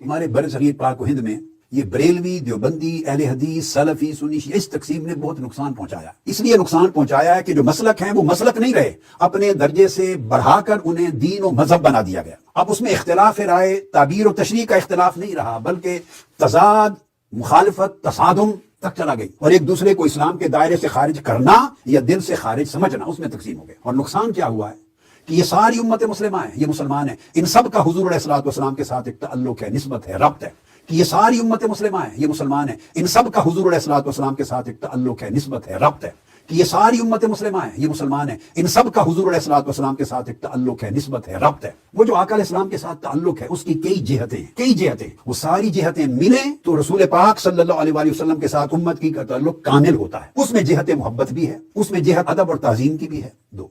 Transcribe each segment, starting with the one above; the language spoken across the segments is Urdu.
ہمارے برصغیر پاک و ہند میں یہ بریلوی، دیوبندی، اہل حدیث، سلفی، سنی، شیعہ اس تقسیم نے بہت نقصان پہنچایا. اس لیے نقصان پہنچایا ہے کہ جو مسلک ہیں وہ مسلک نہیں رہے، اپنے درجے سے بڑھا کر انہیں دین و مذہب بنا دیا گیا. اب اس میں اختلاف رائے، تعبیر و تشریح کا اختلاف نہیں رہا، بلکہ تضاد، مخالفت، تصادم تک چلا گئی، اور ایک دوسرے کو اسلام کے دائرے سے خارج کرنا یا دل سے خارج سمجھنا، اس میں تقسیم ہو گئے. اور نقصان کیا ہوا ہے کہ یہ ساری امت مسلمہ ہیں، یہ مسلمان ہیں، ان سب کا حضور علیہ الصلوۃ والسلام کے ساتھ ایک تعلق ہے، نسبت ہے، ربط ہے. کہ یہ ساری امت مسلمہ ہیں، یہ مسلمان ہیں، ان سب کا حضور علیہ الصلوۃ والسلام کے ساتھ ایک تعلق ہے، نسبت ہے، ربط ہے. کہ یہ ساری امت مسلمہ ہیں، یہ مسلمان ہیں، ان سب کا حضور علیہ الصلوۃ والسلام کے ساتھ ایک تعلق ہے، نسبت ہے، ربط ہے. وہ جو آقا علیہ السلام کے ساتھ تعلق ہے اس کی کئی جہتیں وہ ساری جہتیں ملیں تو رسول پاک صلی اللہ علیہ وآلہ وسلم کے ساتھ امت کی کا تعلق کامل ہوتا ہے. اس میں جہت محبت بھی ہے، اس میں جہت ادب اور تعظیم کی بھی ہے. دو،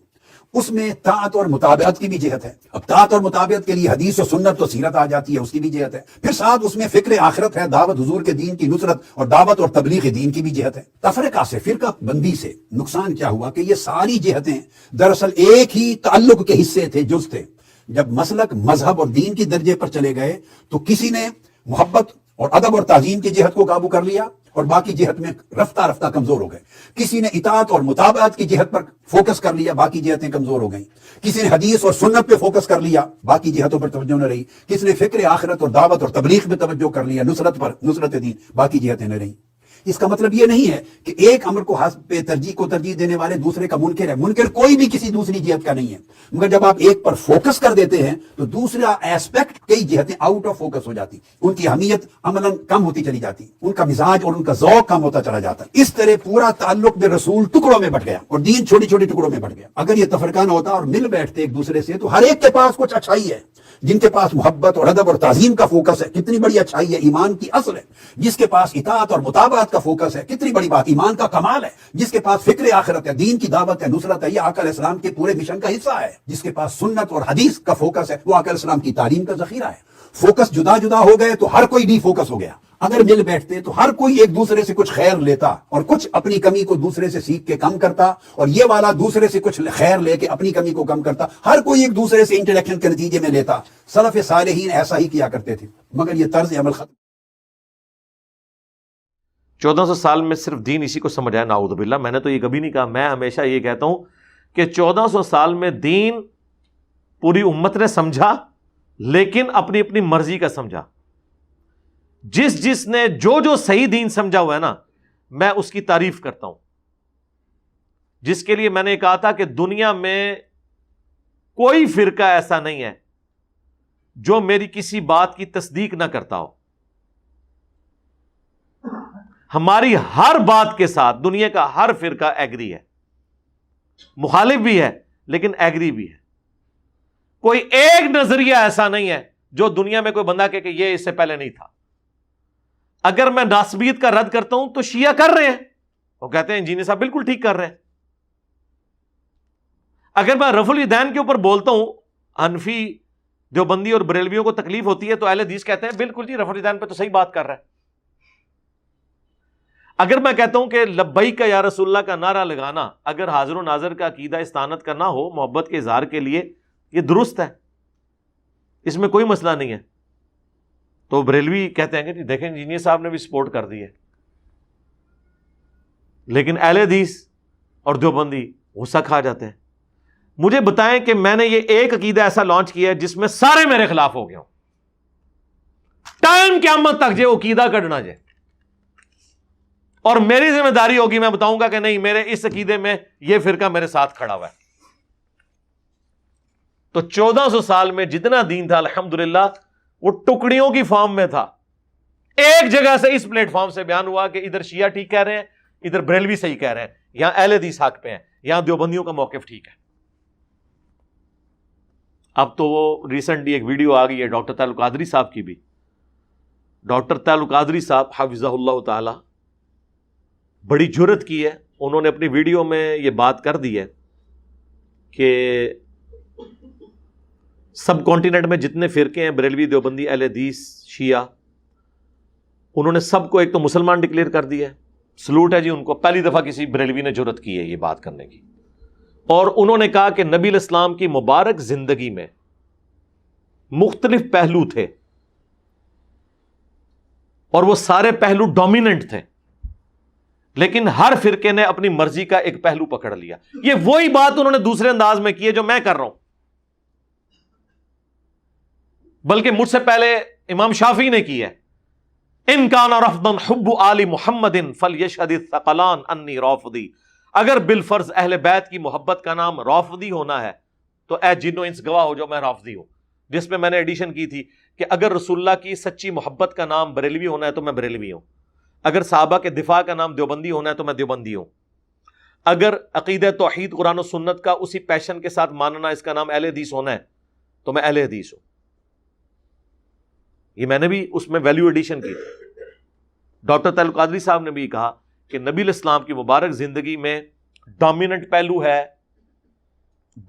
اس میں طاعت اور مطابعت کی بھی جہت ہے. اب طاعت اور مطابعت کے لیے حدیث و سنت و سیرت آ جاتی ہے، اس کی بھی جہت ہے. پھر ساتھ اس میں فکر آخرت ہے، دعوت حضور کے دین کی نصرت اور دعوت اور تبلیغ دین کی بھی جہت ہے. تفرقہ سے، فرقہ بندی سے نقصان کیا ہوا کہ یہ ساری جہتیں دراصل ایک ہی تعلق کے حصے تھے، جز تھے. جب مسلک، مذہب اور دین کی درجے پر چلے گئے تو کسی نے محبت اور ادب اور تعظیم کی جہت کو قابو کر لیا اور باقی جہت میں رفتہ رفتہ کمزور ہو گئے. کسی نے اطاعت اور مطابعت کی جہت پر فوکس کر لیا، باقی جہتیں کمزور ہو گئیں. کسی نے حدیث اور سنت پہ فوکس کر لیا، باقی جہتوں پر توجہ نہ رہی. کسی نے فکر آخرت اور دعوت اور تبلیغ پہ توجہ کر لیا، نصرت دین، باقی جہتیں نہ رہیں. اس کا مطلب یہ نہیں ہے کہ ایک امر کو حسب ترجیح کو ترجیح دینے والے دوسرے کا منکر ہے. منکر کوئی بھی کسی دوسری جہت کا نہیں ہے، مگر جب آپ ایک پر فوکس کر دیتے ہیں تو دوسرا ایسپیکٹ، کئی جہتیں آؤٹ آف فوکس ہو جاتی، ان کی اہمیت عملاً کم ہوتی چلی جاتی، ان کا مزاج اور ان کا ذوق کم ہوتا چلا جاتا. اس طرح پورا تعلق بے رسول ٹکڑوں میں بٹ گیا اور دین چھوٹی چھوٹی ٹکڑوں میں بٹ گیا. اگر یہ تفرقہ نہ ہوتا اور مل بیٹھتے ایک دوسرے سے تو ہر ایک کے پاس کچھ اچھائی ہے. جن کے پاس محبت اور ادب اور تعظیم کا فوکس ہے، کتنی بڑی اچھائی ہے، ایمان کی اصل ہے. جس کے پاس اطاعت اور مطابعت کا فوکس ہے، کتنی بڑی بات، ایمان کا کمال ہے. جس کے پاس فکر آخرت ہے، دین کی دعوت ہے، نصرت ہے، یہ آقا علیہ السلام کے پورے مشن کا حصہ ہے. جس کے پاس سنت اور حدیث کا فوکس ہے، وہ آقا علیہ السلام کی تعلیم کا ذخیرہ ہے. فوکس جدا جدا ہو گئے تو ہر کوئی ڈی فوکس ہو گیا. اگر مل بیٹھتے تو ہر کوئی ایک دوسرے سے کچھ خیر لیتا اور کچھ اپنی کمی کو دوسرے سے سیکھ کے کم کرتا، اور یہ والا دوسرے سے کچھ خیر لے کے اپنی کمی کو کم کرتا. ہر کوئی ایک دوسرے سے انٹریکشن کے نتیجے میں لیتا. سلف صالحین ایسا ہی کیا کرتے تھے، مگر یہ طرز عمل ختم. 1400 سال میں صرف دین اسی کو سمجھایا، نعوذ باللہ. میں نے تو یہ کبھی نہیں کہا. میں ہمیشہ یہ کہتا ہوں کہ 1400 سال میں دین پوری امت نے سمجھا، لیکن اپنی اپنی مرضی کا سمجھا. جس نے جو صحیح دین سمجھا ہوا ہے نا، میں اس کی تعریف کرتا ہوں. جس کے لیے میں نے کہا تھا کہ دنیا میں کوئی فرقہ ایسا نہیں ہے جو میری کسی بات کی تصدیق نہ کرتا ہو. ہماری ہر بات کے ساتھ دنیا کا ہر فرقہ ایگری ہے، مخالف بھی ہے لیکن ایگری بھی ہے. کوئی ایک نظریہ ایسا نہیں ہے جو دنیا میں کوئی بندہ کہ یہ اس سے پہلے نہیں تھا. اگر میں ناسبیت کا رد کرتا ہوں تو شیعہ کر رہے ہیں، وہ کہتے ہیں انجینئر صاحب بالکل ٹھیک کر رہے ہیں. اگر میں رفع الیدین کے اوپر بولتا ہوں، حنفی، دیوبندی اور بریلویوں کو تکلیف ہوتی ہے تو اہل حدیث کہتے ہیں بالکل جی رفع الیدین پہ تو صحیح بات کر رہا ہے. اگر میں کہتا ہوں کہ لبیک یا رسول اللہ کا نعرہ لگانا اگر حاضر و ناظر کا عقیدہ استانت کرنا ہو محبت کے اظہار کے لیے، یہ درست ہے، اس میں کوئی مسئلہ نہیں ہے، تو بریلوی کہتے ہیں کہ جی دیکھیں انجینئر صاحب نے بھی سپورٹ کر دی ہے. لیکن اہل حدیث اور دیوبندی غصہ کھا جاتے ہیں. مجھے بتائیں کہ میں نے یہ ایک عقیدہ ایسا لانچ کیا ہے جس میں سارے میرے خلاف ہو گئے ہوں. ٹائم قیامت تک جو عقیدہ کڈنا جائے، اور میری ذمہ داری ہوگی میں بتاؤں گا کہ نہیں میرے اس عقیدے میں یہ فرقہ میرے ساتھ کھڑا ہوا ہے. تو 1400 سال میں جتنا دین تھا الحمدللہ وہ ٹکڑیوں کی فارم میں تھا. ایک جگہ سے اس پلیٹ فارم سے بیان ہوا کہ ادھر شیعہ ٹھیک کہہ رہے ہیں، ادھر بریلوی صحیح کہہ رہے ہیں، یہاں اہل حدیث حق پہ ہیں، یہاں دیوبندیوں کا موقف ٹھیک ہے. اب تو وہ ریسنٹلی ایک ویڈیو آ گئی ہے ڈاکٹر طاہر القادری صاحب کی بھی. ڈاکٹر طاہر القادری صاحب حفظہ اللہ تعالی بڑی جرت کی ہے، انہوں نے اپنی ویڈیو میں یہ بات کر دی ہے کہ سب کانٹیننٹ میں جتنے فرقے ہیں بریلوی، دیوبندی، اہل حدیث، شیعہ، انہوں نے سب کو ایک تو مسلمان ڈکلیئر کر دیا ہے. سلوٹ ہے جی ان کو، پہلی دفعہ کسی بریلوی نے جرت کی ہے یہ بات کرنے کی. اور انہوں نے کہا کہ نبی علیہ السلام کی مبارک زندگی میں مختلف پہلو تھے اور وہ سارے پہلو ڈومیننٹ تھے، لیکن ہر فرقے نے اپنی مرضی کا ایک پہلو پکڑ لیا. یہ وہی بات انہوں نے دوسرے انداز میں کی ہے جو میں کر رہا ہوں. بلکہ مجھ سے پہلے امام شافعی نے کی ہے، ان کان رفضا حب آل محمد فلیشہد الثقلان انی رافضی. اگر بالفرض اہل بیت کی محبت کا نام رافضی ہونا ہے تو اے جن و انس گواہ ہو جو میں رافضی ہوں. جس میں نے ایڈیشن کی تھی کہ اگر رسول اللہ کی سچی محبت کا نام بریلوی ہونا ہے تو میں بریلوی ہوں. اگر صحابہ کے دفاع کا نام دیوبندی ہونا ہے تو میں دیوبندی ہوں. اگر عقیدہ توحید قرآن و سنت کا اسی پیشن کے ساتھ ماننا اس کا نام اہل حدیث ہونا ہے تو میں اہل حدیث ہوں. یہ میں نے بھی اس میں ویلیو ایڈیشن کی تھی. ڈاکٹر طاہر القادری صاحب نے بھی کہا کہ نبی الاسلام کی مبارک زندگی میں ڈومیننٹ پہلو ہے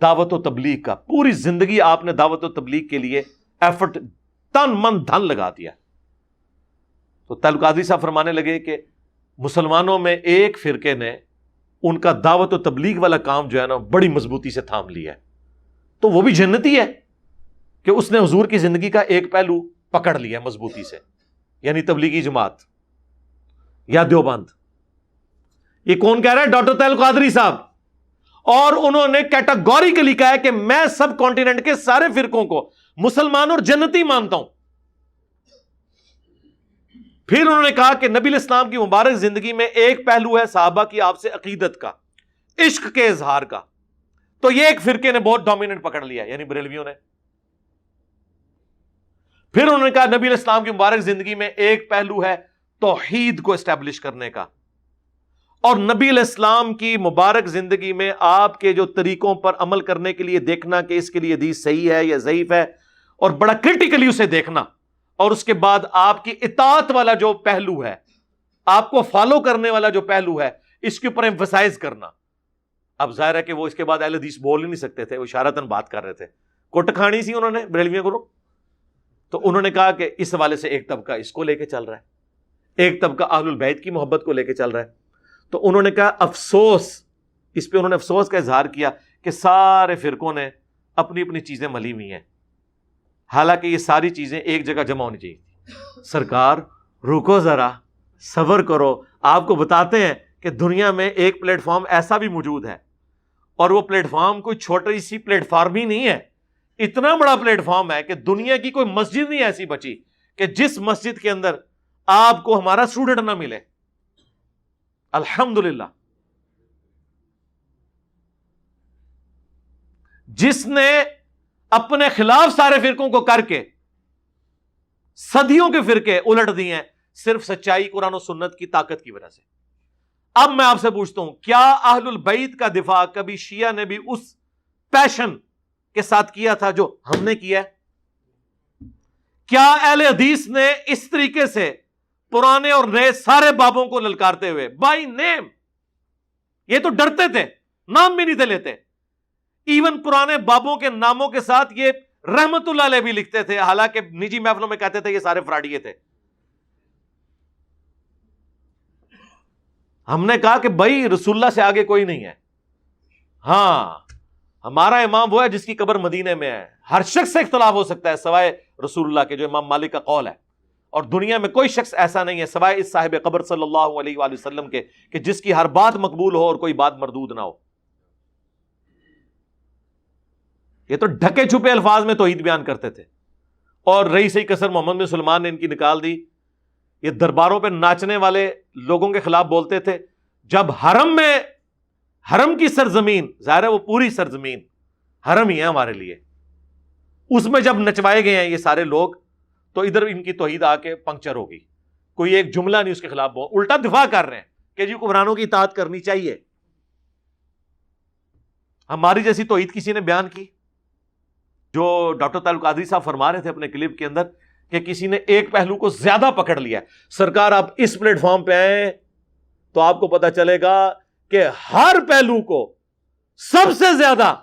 دعوت و تبلیغ کا. پوری زندگی آپ نے دعوت و تبلیغ کے لیے ایفرٹ تن من دھن لگا دیا. تو طاہر القادری صاحب فرمانے لگے کہ مسلمانوں میں ایک فرقے نے ان کا دعوت و تبلیغ والا کام جو ہے نا بڑی مضبوطی سے تھام لیا ہے، تو وہ بھی جنتی ہے کہ اس نے حضور کی زندگی کا ایک پہلو پکڑ لیا مضبوطی سے، یعنی تبلیغی جماعت یا دیوبند. یہ کون کہہ رہا ہے؟ ڈاکٹر طاہر القادری صاحب. اور انہوں نے کیٹاگوریکلی کہا ہے کہ میں سب کانٹیننٹ کے سارے فرقوں کو مسلمان اور جنتی مانتا ہوں. پھر انہوں نے کہا کہ نبی الاسلام کی مبارک زندگی میں ایک پہلو ہے صحابہ کی آپ سے عقیدت کا، عشق کے اظہار کا، تو یہ ایک فرقے نے بہت ڈومیننٹ پکڑ لیا یعنی بریلویوں نے. پھر انہوں نے کہا نبی الاسلام کی مبارک زندگی میں ایک پہلو ہے توحید کو اسٹیبلش کرنے کا، اور نبی الاسلام کی مبارک زندگی میں آپ کے جو طریقوں پر عمل کرنے کے لیے دیکھنا کہ اس کے لیے حدیث صحیح ہے یا ضعیف ہے، اور بڑا کرٹیکلی اسے دیکھنا، اور اس کے بعد آپ کی اطاعت والا جو پہلو ہے، آپ کو فالو کرنے والا جو پہلو ہے، اس کے اوپر ایمفسائز کرنا. اب ظاہر ہے کہ وہ اس کے بعد اہل حدیث بول ہی نہیں سکتے تھے، وہ اشارتاً بات کر رہے تھے، کٹ کھانی سی انہوں نے بریلویوں کو. تو انہوں نے کہا کہ اس حوالے سے ایک طبقہ اس کو لے کے چل رہا ہے، ایک طبقہ اہل البیت کی محبت کو لے کے چل رہا ہے. تو انہوں نے کہا افسوس، اس پہ انہوں نے افسوس کا اظہار کیا کہ سارے فرقوں نے اپنی اپنی چیزیں ملی ہوئی ہیں، حالانکہ یہ ساری چیزیں ایک جگہ جمع ہونی چاہیے تھی. سرکار رکو ذرا، صبر کرو، آپ کو بتاتے ہیں کہ دنیا میں ایک پلیٹ فارم ایسا بھی موجود ہے، اور وہ پلیٹ فارم کوئی چھوٹی سی پلیٹ فارم ہی نہیں ہے، اتنا بڑا پلیٹ فارم ہے کہ دنیا کی کوئی مسجد نہیں ایسی بچی کہ جس مسجد کے اندر آپ کو ہمارا اسٹوڈنٹ نہ ملے. الحمدللہ. جس نے اپنے خلاف سارے فرقوں کو کر کے صدیوں کے فرقے الٹ دیے ہیں صرف سچائی قرآن و سنت کی طاقت کی وجہ سے. اب میں آپ سے پوچھتا ہوں، کیا اہل البیت کا دفاع کبھی شیعہ نے بھی اس پیشن کے ساتھ کیا تھا جو ہم نے کیا ہے؟ کیا اہل حدیث نے اس طریقے سے پرانے اور نئے سارے بابوں کو للکارتے ہوئے بائی نیم، یہ تو ڈرتے تھے، نام بھی نہیں تھے لیتے، ایون پرانے بابوں کے ناموں کے ساتھ یہ رحمت اللہ علیہ بھی لکھتے تھے، حالانکہ نجی محفلوں میں کہتے تھے یہ سارے فراڈیے تھے. ہم نے کہا کہ بھائی رسول اللہ سے آگے کوئی نہیں ہے. ہاں، ہمارا امام وہ ہے جس کی قبر مدینے میں ہے. ہر شخص سے اختلاف ہو سکتا ہے سوائے رسول اللہ کے، جو امام مالک کا قول ہے، اور دنیا میں کوئی شخص ایسا نہیں ہے سوائے اس صاحب قبر صلی اللہ علیہ وآلہ وسلم کے کہ جس کی ہر بات مقبول ہو اور کوئی بات مردود نہ ہو. یہ تو ڈھکے چھپے الفاظ میں توحید بیان کرتے تھے، اور رئیس کثر محمد بن سلمان نے ان کی نکال دی. یہ درباروں پہ ناچنے والے لوگوں کے خلاف بولتے تھے. جب حرم میں، حرم کی سرزمین، ظاہر ہے وہ پوری سرزمین حرم ہی ہے ہمارے لیے، اس میں جب نچوائے گئے ہیں یہ سارے لوگ، تو ادھر ان کی توحید آ کے پنکچر ہوگی. کوئی ایک جملہ نہیں اس کے خلاف بول، الٹا دفاع کر رہے ہیں کہ جی حکمرانوں کی اطاعت کرنی چاہیے. ہماری جیسی توحید کسی نے بیان کی؟ جو ڈاکٹر طاہر القادری صاحب فرما رہے تھے اپنے کلپ کے اندر کہ کسی نے ایک پہلو کو زیادہ پکڑ لیا. سرکار آپ اس پلیٹ فارم پہ آئیں تو آپ کو پتا چلے گا کہ ہر پہلو کو سب سے زیادہ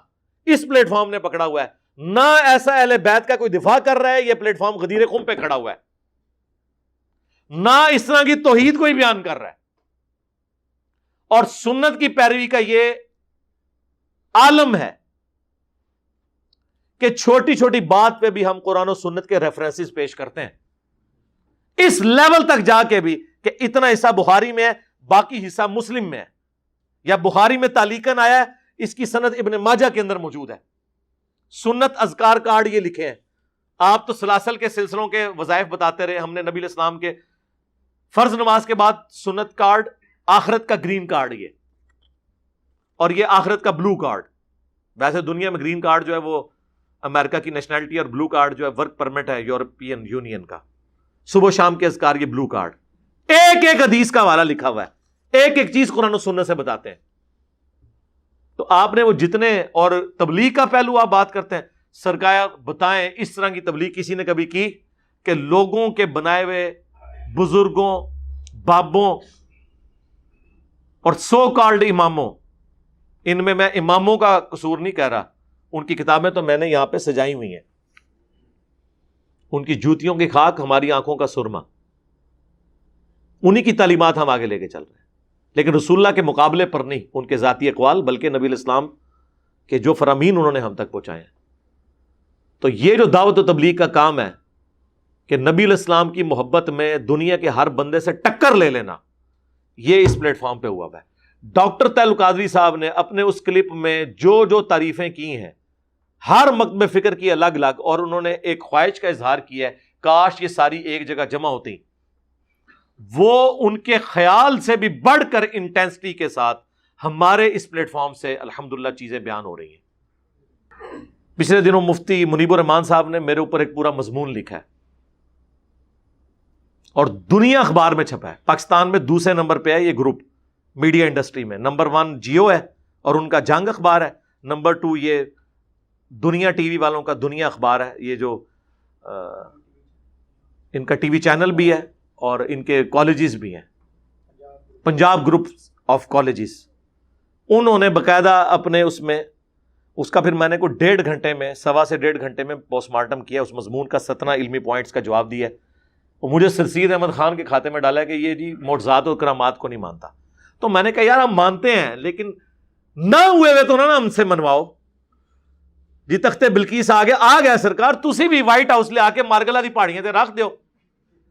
اس پلیٹ فارم نے پکڑا ہوا ہے. نہ ایسا اہل بیت کا کوئی دفاع کر رہا ہے، یہ پلیٹ فارم غدیر خم پہ کھڑا ہوا ہے، نہ اس طرح کی توحید کوئی بیان کر رہا ہے. اور سنت کی پیروی کا یہ عالم ہے کہ چھوٹی چھوٹی بات پہ بھی ہم قرآن و سنت کے ریفرنسز پیش کرتے ہیں. اس لیول تک جا کے بھی کہ اتنا حصہ بخاری میں ہے، باقی حصہ مسلم میں ہے، یا بخاری میں تعلیقاً آیا ہے، اس کی سند ابن ماجہ کے اندر موجود ہے۔ سنت اذکار کارڈ یہ لکھے ہیں۔ آپ تو سلاسل کے سلسلوں کے وظائف بتاتے رہے، ہم نے نبی علیہ السلام کے فرض نماز کے بعد سنت کارڈ، آخرت کا گرین کارڈ یہ، اور یہ آخرت کا بلو کارڈ۔ ویسے دنیا میں گرین کارڈ جو ہے وہ امریکہ کی نیشنلٹی، اور بلو کارڈ جو ہے ورک پرمٹ ہے یورپین یونین کا۔ صبح و شام کے اذکار، یہ بلو کارڈ، ایک ایک حدیث کا حوالہ لکھا ہوا ہے، ایک ایک چیز قرآن و سنت سے بتاتے ہیں۔ تو آپ نے وہ جتنے، اور تبلیغ کا پہلو آپ بات کرتے ہیں، سرکار بتائیں اس طرح کی تبلیغ کسی نے کبھی کی کہ لوگوں کے بنائے ہوئے بزرگوں، بابوں اور سو کالڈ اماموں، ان میں اماموں کا قصور نہیں کہہ رہا، ان کی کتابیں تو میں نے یہاں پہ سجائی ہوئی ہیں، ان کی جوتیوں کی خاک ہماری آنکھوں کا سرما، انہی کی تعلیمات ہم آگے لے کے چل رہے ہیں، لیکن رسول اللہ کے مقابلے پر نہیں ان کے ذاتی اقوال، بلکہ نبی علیہ السلام کے جو فرامین انہوں نے ہم تک پہنچائے ہیں۔ تو یہ جو دعوت و تبلیغ کا کام ہے کہ نبی علیہ السلام کی محبت میں دنیا کے ہر بندے سے ٹکر لے لینا، یہ اس پلیٹ فارم پہ ہوا ہے۔ ڈاکٹر طاہر القادری صاحب نے اپنے اس کلپ میں جو جو تعریفیں کی ہیں ہر مکتب فکر کی الگ الگ، اور انہوں نے ایک خواہش کا اظہار کیا ہے کاش یہ ساری ایک جگہ جمع ہوتی، وہ ان کے خیال سے بھی بڑھ کر انٹینسٹی کے ساتھ ہمارے اس پلیٹ فارم سے الحمدللہ چیزیں بیان ہو رہی ہیں۔ پچھلے دنوں مفتی منیب الرحمان صاحب نے میرے اوپر ایک پورا مضمون لکھا ہے اور دنیا اخبار میں چھپا ہے۔ پاکستان میں دوسرے نمبر پہ ہے یہ گروپ میڈیا انڈسٹری میں، نمبر 1 جیو ہے اور ان کا جنگ اخبار ہے، نمبر 2 یہ دنیا ٹی وی والوں کا دنیا اخبار ہے، یہ جو ان کا ٹی وی چینل بھی ہے اور ان کے کالجز بھی ہیں، پنجاب گروپ آف کالجز۔ انہوں نے باقاعدہ اپنے اس کا پھر میں نے کوئی 1.5 گھنٹے میں، 1.25 سے 1.5 گھنٹے میں پوسٹ مارٹم کیا، اس مضمون کا 17 علمی پوائنٹس کا جواب دیا ہے، اور مجھے سرسید احمد خان کے کھاتے میں ڈالا ہے کہ یہ جی معجزات اور کرامات کو نہیں مانتا۔ تو میں نے کہا یار ہم مانتے ہیں لیکن نہ ہوئے ہوئے تو نہ ہم سے منواؤ جی۔ تختے بلقیس آ گیا سرکار، تسی بھی وائٹ ہاؤس لے آ کے مارگلا دی پہاڑیاں تے رکھ دیو،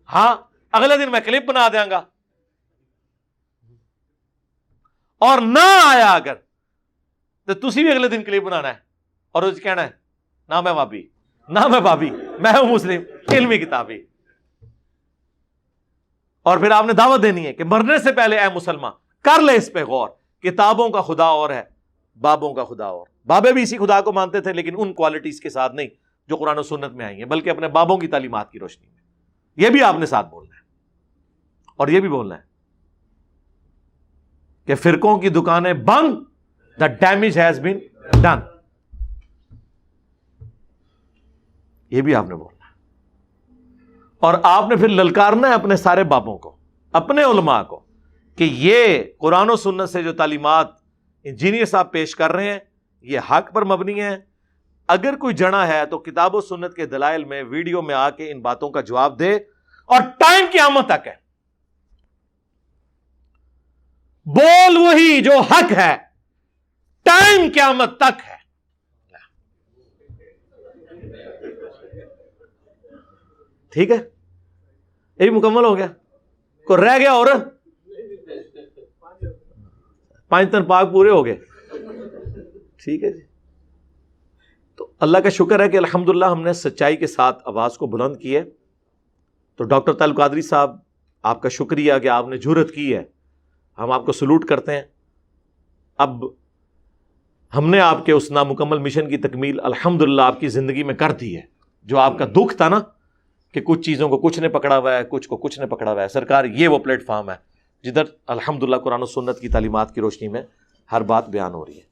ہاں اگلے دن میں کلپ بنا دیاں گا، اور نہ آیا اگر تو تسی بھی اگلے دن کلپ بنانا ہے اور اس کہنا ہے نہ میں وابی، نہ میں بابی، میں ہوں مسلم، علمی کتابی۔ اور پھر آپ نے دعوت دینی ہے کہ مرنے سے پہلے اے مسلمان کر لے اس پہ غور، کتابوں کا خدا اور ہے، بابوں کا خدا اور۔ بابے بھی اسی خدا کو مانتے تھے لیکن ان کوالٹیز کے ساتھ نہیں جو قرآن و سنت میں آئی ہیں، بلکہ اپنے بابوں کی تعلیمات کی روشنی میں۔ یہ بھی آپ نے ساتھ بولنا ہے، اور یہ بھی بولنا ہے کہ فرقوں کی دکانیں بند، the damage has been done, یہ بھی آپ نے بولنا ہے۔ اور آپ نے پھر للکارنا ہے اپنے سارے بابوں کو، اپنے علماء کو، کہ یہ قرآن و سنت سے جو تعلیمات انجینئر صاحب پیش کر رہے ہیں یہ حق پر مبنی ہے، اگر کوئی جڑا ہے تو کتاب و سنت کے دلائل میں ویڈیو میں آ کے ان باتوں کا جواب دے، اور ٹائم قیامت تک ہے، بول وہی جو حق ہے، ٹائم قیامت تک ہے۔ ٹھیک ہے، یہ مکمل ہو گیا، کو رہ گیا اور 5 تن پاک پورے ہو گئے، ٹھیک ہے جی۔ تو اللہ کا شکر ہے کہ الحمدللہ ہم نے سچائی کے ساتھ آواز کو بلند کی ہے۔ تو ڈاکٹر طاہر القادری صاحب آپ کا شکریہ کہ آپ نے جرأت کی ہے، ہم آپ کو سلوٹ کرتے ہیں۔ اب ہم نے آپ کے اس نامکمل مشن کی تکمیل الحمدللہ آپ کی زندگی میں کر دی ہے۔ جو آپ کا دکھ تھا نا کہ کچھ چیزوں کو کچھ نے پکڑا ہوا ہے، کچھ کو کچھ نے پکڑا ہوا ہے، سرکار یہ وہ پلیٹ فارم ہے جدھر الحمدللہ قرآن و سنت کی تعلیمات کی روشنی میں ہر بات بیان ہو رہی ہے۔